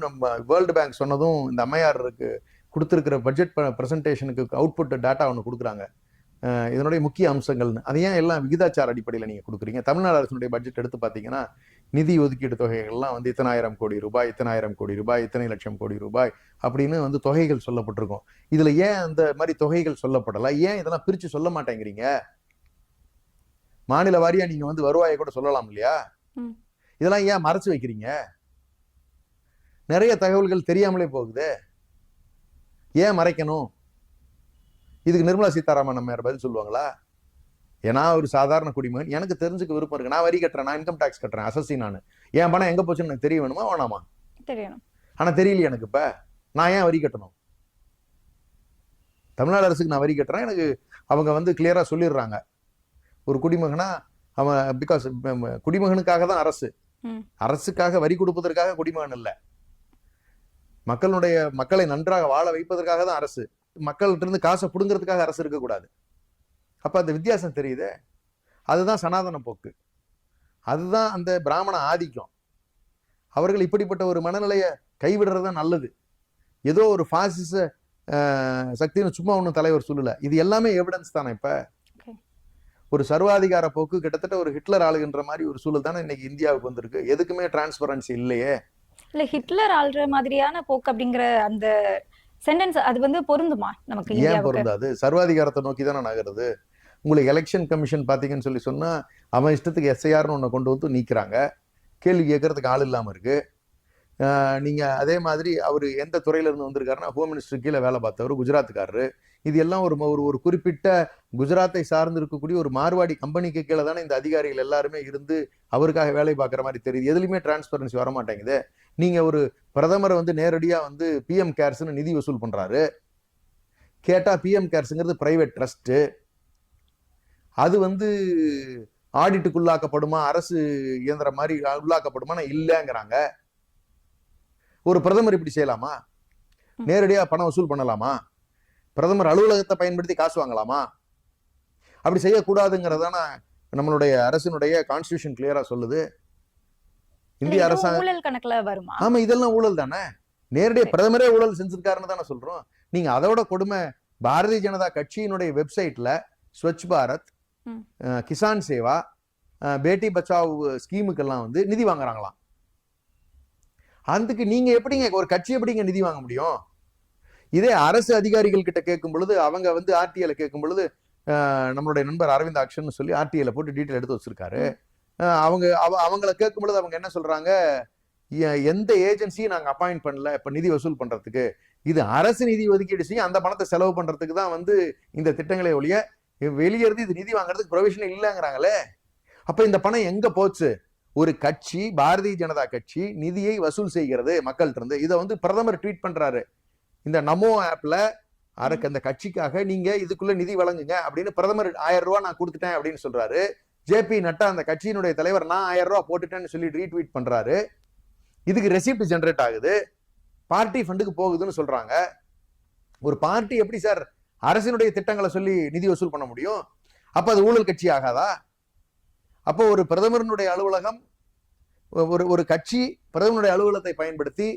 நம்ம வேர்ல்டு பேங்க் சொன்னதும் இந்த அம்மையாருக்கு கொடுத்துருக்கிற பட்ஜெட் ப்ரெசன்டேஷனுக்கு அவுட்புட் டேட்டா ஒன்று கொடுக்குறாங்க, இதனுடைய முக்கிய அம்சங்கள்னு. அது ஏன் எல்லாம் விகிதாச்சார அடிப்படையில் நீங்கள் கொடுக்குறீங்க? தமிழ்நாடு அரசுடைய பட்ஜெட் எடுத்து பார்த்தீங்கன்னா நிதி ஒதுக்கீடு தொகைகள்லாம் வந்து இத்தனை ஆயிரம் கோடி ரூபாய், இத்தனை ஆயிரம் கோடி ரூபாய், இத்தனை லட்சம் கோடி ரூபாய் அப்படின்னு வந்து தொகைகள் சொல்லப்பட்டிருக்கும். இதுல ஏன் அந்த மாதிரி தொகைகள் சொல்லப்படலை? ஏன் இதெல்லாம் பிரித்து சொல்ல மாட்டேங்கிறீங்க? மாநில வாரியா நீங்க வந்து வருவாயை கூட சொல்லலாம் இல்லையா? இதெல்லாம் ஏன் மறைச்சு வைக்கிறீங்க? நிறைய தகவல்கள் தெரியாமலே போகுது, ஏன் மறைக்கணும்? இதுக்கு நிர்மலா சீதாராமன் நம்ம பதில் சொல்லுவாங்களா? ஏன்னா ஒரு சாதாரண குடிமகன், எனக்கு தெரிஞ்சுக்க விருப்பம் இருக்கு, நான் வரி கட்டுறேன், நான் இன்கம் டாக்ஸ் கட்டுறேன், அசஸ்ஸி நான், என் பணம் எங்க போச்சுன்னு எனக்கு தெரிய வேணுமா வேணாமா? தெரியணும். ஆனா தெரியலையே எனக்கு. இப்ப நான் ஏன் வரி கட்டணும்? தமிழ்நாடு அரசுக்கு நான் வரி கட்டுறேன், எனக்கு அவங்க வந்து கிளியரா சொல்லிடுறாங்க. ஒரு குடிமகனா அவன், பிகாஸ் குடிமகனுக்காக தான் அரசு, அரசுக்காக வரி கொடுப்பதற்காக குடிமகன் இல்லை, மக்களை நன்றாக வாழ வைப்பதற்காக தான் அரசு. மக்கள்கிட்ட இருந்து காசை புடுங்கிறதுக்காக அரசு இருக்கக்கூடாது. அப்ப அந்த வித்தியாசம் தெரியுது. அதுதான் சனாதன போக்கு, அதுதான் அந்த பிராமண ஆதிக்கம். அவர்கள் இப்படிப்பட்ட ஒரு மனநிலையை கைவிடுறது நல்லது. ஏதோ ஒரு பாசிச சக்தின்னு சும்மா ஒன்றும் தலைவர் சொல்லல. இது எல்லாமே எவிடன்ஸ் தானே. இப்ப ஒரு சர்வாதிகார போக்கு, கிட்டத்தட்ட ஒரு ஹிட்லர் ஆளுகின்ற மாதிரி ஒரு சூழல் தானே இன்னைக்கு இந்தியாவுக்கு வந்திருக்கு. எதுக்குமே டிரான்ஸ்பரன்சி இல்லையே. இல்ல ஹிட்லர் ஆள்ற மாதிரியான போக்கு அப்படிங்கிற அந்த சென்டென்ஸ் அது வந்து பொருந்துமா நமக்கு? ஏன் பொருந்தாது? சர்வாதிகாரத்தை நோக்கி தானே நகருது. உங்களுக்கு எலெக்ஷன் கமிஷன் பாத்தீங்கன்னு சொல்லி சொன்னா அவன் இஷ்டத்துக்கு எஸ்ஐஆர்னு ஒண்ணு கொண்டு வந்து நீக்கிறாங்க, கேள்வி கேட்கறதுக்கு ஆள் இல்லாம இருக்கு. நீங்க அதே மாதிரி அவரு எந்த துறையில இருந்து வந்திருக்காருன்னா ஹோம் மினிஸ்டர் கீழே வேலை பார்த்தவர், குஜராத்துக்காரரு. இது எல்லாம் ஒரு குறிப்பிட்ட குஜராத்தை சார்ந்து இருக்கக்கூடிய ஒரு மார்வாடி கம்பெனிக்கு கீழே தானே இந்த அதிகாரிகள் எல்லாருமே இருந்து அவருக்காக வேலை பார்க்குற மாதிரி தெரியுது. எதுலையுமே டிரான்ஸ்பரன்சி வர மாட்டேங்குது. நீங்க ஒரு பிரதமரை வந்து நேரடியா வந்து பிஎம் கேர்ஸ்னு நிதி வசூல் பண்றாரு. கேட்டா பிஎம் கேர்ஸ்ங்கிறது பிரைவேட் ட்ரஸ்ட், அது வந்து ஆடிட்டுக்குள்ளாக்கப்படுமா, அரசு இயந்திரம் மாதிரி உள்ளாக்கப்படுமா? இல்லைங்கிறாங்க. ஒரு பிரதமர் இப்படி செய்யலாமா? நேரடியா பணம் வசூல் பண்ணலாமா? பிரதமர் அலுவலகத்தை பயன்படுத்தி காசு வாங்கலாமா? அப்படி செய்யக்கூடாதுங்கிறதான நம்மளுடைய அரசினுடைய கான்ஸ்டிடியூஷன் கிளியரா சொல்லுது. இந்திய அரசாங்கம் ஊழல் கணக்குல வருமா? ஆமா, இதெல்லாம் ஊழல் தானே. நேரடியா பிரதமரே ஊழல் செஞ்சிருக்காருன்னு தானே சொல்றோம். நீங்க அதோட கொடுமை, பாரதிய ஜனதா கட்சியினுடைய வெப்சைட்ல ஸ்வச் பாரத், கிசான் சேவா, பேட்டி பச்சாவ் ஸ்கீமுக்கெல்லாம் வந்து நிதி வாங்குறாங்களாம். அதுக்கு நீங்க எப்படிங்க ஒரு கட்சி எப்படிங்க நிதி வாங்க முடியும்? இதே அரசு அதிகாரிகள் கிட்ட கேட்கும் பொழுது, அவங்க வந்து ஆர்டிஐல கேட்கும் பொழுது, நம்மளுடைய நண்பர் அரவிந்த் ஆக்ஷன் சொல்லி ஆர்டிஐல போட்டு டீட்டெயில் எடுத்து வச்சிருக்காரு. அவங்கள கேட்கும் பொழுது அவங்க என்ன சொல்றாங்க, எந்த ஏஜென்சியும் நாங்க அப்பாயிண்ட் பண்ணல இப்ப நிதி வசூல் பண்றதுக்கு, இது அரசு நிதி ஒதுக்கீடு செய்யும், அந்த பணத்தை செலவு பண்றதுக்கு தான் வந்து இந்த திட்டங்களை ஒழிய வெளியேறது இது நிதி வாங்குறதுக்கு ப்ரொவிஷன் இல்லைங்கிறாங்களே. அப்ப இந்த பணம் எங்க போச்சு? ஒரு கட்சி, பாரதிய ஜனதா கட்சி நிதியை வசூல் செய்கிறது மக்கள்கிட்ட இருந்து. இதை வந்து பிரதமர் ட்வீட் பண்றாரு. இந்த நமோ ஆப்ல அந்த கட்சிக்காக நீங்க இதுக்குள்ள நிதி வழங்குங்க அப்படின்னு பிரதமர் 1000 ரூபாய் நான் கொடுத்துட்டேன் அப்படின்னு சொல்றாரு. ஜேபி நட்டா அந்த கட்சியினுடைய தலைவர் நான் 1000 ரூபாய் போட்டுட்டேன்னு சொல்லி ரீட்வீட் பண்றாரு. இதுக்கு ரெசிப்ட் ஜெனரேட் ஆகுது, பார்ட்டி ஃபண்டுக்கு போகுதுன்னு சொல்றாங்க. ஒரு பார்ட்டி எப்படி சார் அரசினுடைய திட்டங்களை சொல்லி நிதி வசூல் பண்ண முடியும்? அப்ப அது ஊழல் கட்சி ஆகாதா? அப்போ ஒரு பிரதமருடைய அலுவலகம், ஒரு கட்சி பிரதமருடைய அலுவலகத்தை பயன்படுத்தி,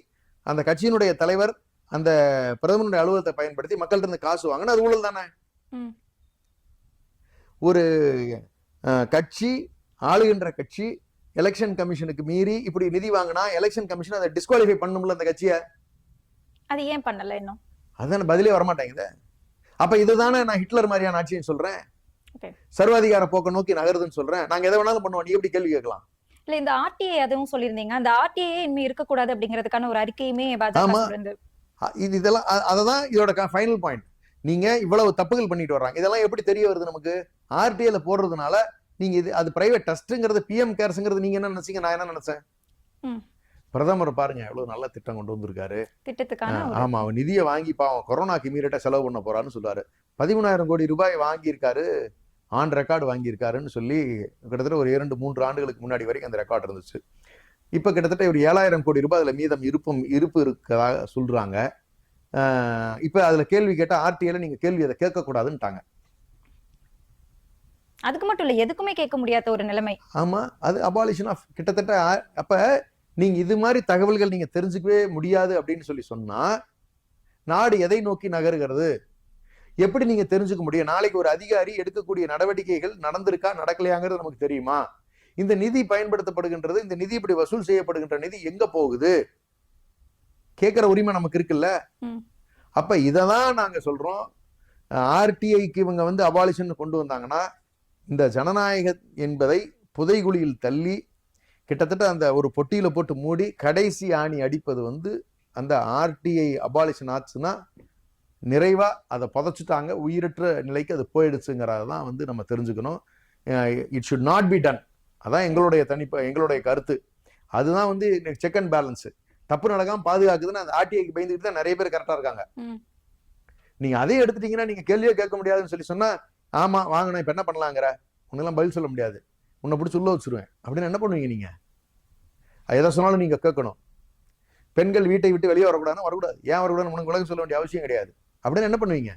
அந்த கட்சியினுடைய தலைவர் அந்த பிரதமருடைய அலுவலகத்தை பயன்படுத்தி மக்கள்கிட்ட இருந்து காசு வாங்கினா அது ஊழல் தானே? ஒரு கட்சி, ஆளுகின்ற கட்சி எலெக்ஷன் கமிஷனுக்கு மீறி இப்படி நிதி வாங்கினா எலெக்ஷன் கமிஷன் அதை டிஸ்குவாலிஃபை பண்ணும்ல அந்த கட்சியை. அது ஏன் பண்ணல இன்னும்? அதான் பதிலே வரமாட்டேங்குது. அப்ப இதுதானே நான் ஹிட்லர் மாதிரியான ஆட்சின்னு சொல்றேன், சர்வாதிகார போக்க நோக்கி நகருதுன்னு சொல்றேன். நாங்க எதை வேணாலும் பண்ணுவோம், நீ எப்படி கேள்வி கேட்கலாம்? இல்ல, இந்த ஆர்டிஐ அதுவும் சொல்லியிருந்தீங்க, அந்த ஆர்டிஐ இனிமே இருக்கக்கூடாது அப்படிங்கிறதுக்கான ஒரு அறிக்கையுமே பாஜக சொல்லுது. இதெல்லாம் அததான் இதோட ஃபைனல் பாயிண்ட். நீங்க இவ்வளவு தப்புகள் பண்ணிட்டு வர்றாங்க, இதெல்லாம் எப்படி தெரிய வருது நமக்கு? ஆர்டிஐல போடுறதுனால நீங்க இது அது பிரைவேட் டெஸ்ட்ங்கிறது, பிஎம் கேர்ஸ்ங்கிறது நீங்க என்ன நினைச்சீங்க, நான் என்ன நினைச்சேன்? பிரதமர் பாருங்க எவ்வளவு நல்ல திட்டம் கொண்டு வந்திருக்காரு, திட்டத்துக்கான ஆமா, அவர் நிதியை வாங்கி பாவம் கொரோனாக்கு இமீடியட்டா செலவு பண்ண போறாருன்னு சொல்றாரு. 13,000 கோடி ரூபாய் வாங்கியிருக்காரு, ஆன் ரெக்கார்டு வாங்கியிருக்காருன்னு சொல்லி கிட்டத்தட்ட ஒரு 2-3 ஆண்டுகளுக்கு முன்னாடி வரைக்கும் அந்த ரெக்கார்டு இருந்துச்சு. இப்ப கிட்டத்தட்ட ஒரு 7,000 கோடி ரூபாய் அதுல மீதம் இருப்பு இருக்கிறதாக சொல்றாங்க. இப்ப அதுல கேள்வி கேட்டா ஆர்டிஐல நீங்க கேள்வி அதை கேட்க கூடாதுன்னுட்டாங்க. அதுக்கு மட்டும் இல்ல, எதுக்குமே கேட்க முடியாத ஒரு நிலைமை. ஆமா, அது அபாலிஷன் ஆஃப் கிட்டத்தட்ட. அப்ப நீங்க இது மாதிரி தகவல்கள் நீங்க தெரிஞ்சுக்கவே முடியாது அப்படின்னு சொன்னா நாடு எதை நோக்கி நகருகிறது? எப்படி நீங்க தெரிஞ்சுக்க முடியும்? நாளைக்கு ஒரு அதிகாரி எடுக்கக்கூடிய நடவடிக்கைகள் நடந்திருக்கா நடக்கலையாங்கிறது நமக்கு தெரியுமா? இந்த நிதி பயன்படுத்தப்படுகின்றது, இந்த நிதி இப்படி வசூல் செய்யப்படுகின்ற நிதி எங்க போகுது கேட்கிற உரிமை நமக்கு இருக்குல்ல. அப்ப இததான் நாங்க சொல்றோம், ஆர்டிஐக்கு இவங்க வந்து அபாலிஷன் கொண்டு வந்தாங்கன்னா இந்த ஜனநாயக என்பதை புதைகுழியில் தள்ளி கிட்டத்தட்ட அந்த ஒரு பொட்டியில போட்டு மூடி கடைசி ஆணி அடிப்பது வந்து அந்த ஆர்டிஐ அபாலிஷன் ஆச்சுன்னா நிறைவா அதை புதைச்சுட்டாங்க, உயிரற்ற நிலைக்கு அது போயிடுச்சுங்கிறதான் வந்து நம்ம தெரிஞ்சுக்கணும். It should not be done. அதான் எங்களுடைய கருத்து. அதுதான் வந்து செக் அண்ட் பேலன்ஸ். தப்பு நடக்காம பாதுகாக்குதுன்னு அந்த ஆர்டிஐக்கு பயந்துக்கிட்டு தான் நிறைய பேர் கரெக்டா இருக்காங்க. நீங்க அதே எடுத்துட்டீங்கன்னா நீங்க கேள்வியே கேட்க முடியாதுன்னு சொன்னா, ஆமா வாங்கினா இப்ப என்ன பண்ணலாங்கிற, உன்னெல்லாம் பதில் சொல்ல முடியாது, உன்னை பிடிச்சி உள்ள வச்சிருவேன் அப்படின்னு என்ன பண்ணுவீங்க? நீங்க எதை சொன்னாலும் நீங்க கேட்கணும். பெண்கள் வீட்டை விட்டு வெளியே வரக்கூடாதுன்னா வரக்கூடாது. ஏன் வரக்கூடாதுன்னு உனக்கு உலகம் சொல்ல வேண்டிய அவசியம் கிடையாது அப்படின்னு என்ன பண்ணுவீங்க?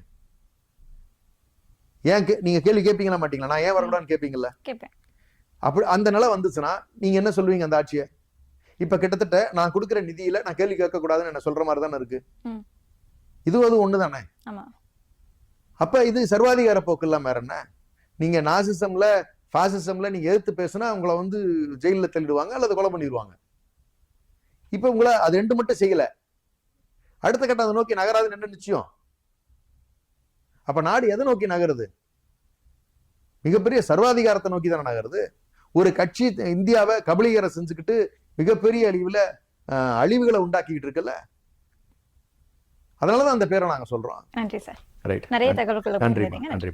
ஏன் நீங்க கேள்வி கேட்பீங்களா மாட்டீங்களா? நான் ஏன் வரக்கூடாதுன்னு கேட்பீங்கல்ல? அப்படி அந்த நிலை வந்துச்சுன்னா நீங்க என்ன சொல்லுவீங்க அந்த ஆட்சியை? இப்ப கிட்டத்தட்ட நான் கொடுக்குற நிதியில நான் கேள்வி கேட்க கூடாதுன்னு என்ன சொல்ற மாதிரி தானே இருக்கு. அது ஒண்ணுதானே. அப்ப இது சர்வாதிகார போக்கு இல்லாம வேற என்ன? நீங்க நாசிசம்ல பாசிசம்ல நீங்க எதிர்த்து பேசுனா உங்களை வந்து ஜெயில தள்ளிடுவாங்க அல்லது கொலை பண்ணிடுவாங்க. இப்ப உங்களை அது ரெண்டு மட்டும் செய்யல, அடுத்த கட்டம் அதை நோக்கி நகராதுன்னு என்ன நிச்சயம்? அப்ப நாடு எதை நோக்கி நகருது? மிகப்பெரிய சர்வாதிகாரத்தை நோக்கி தானே நகருது. ஒரு கட்சி இந்தியாவை கபலீகர செஞ்சுக்கிட்டு மிகப்பெரிய அழிவுகளை உண்டாக்கிட்டு இருக்குல்ல. அதனாலதான் அந்த பேரை நாங்க சொல்றோம். நன்றி சார். ரைட், நிறைய தகவல்கள் நன்றி.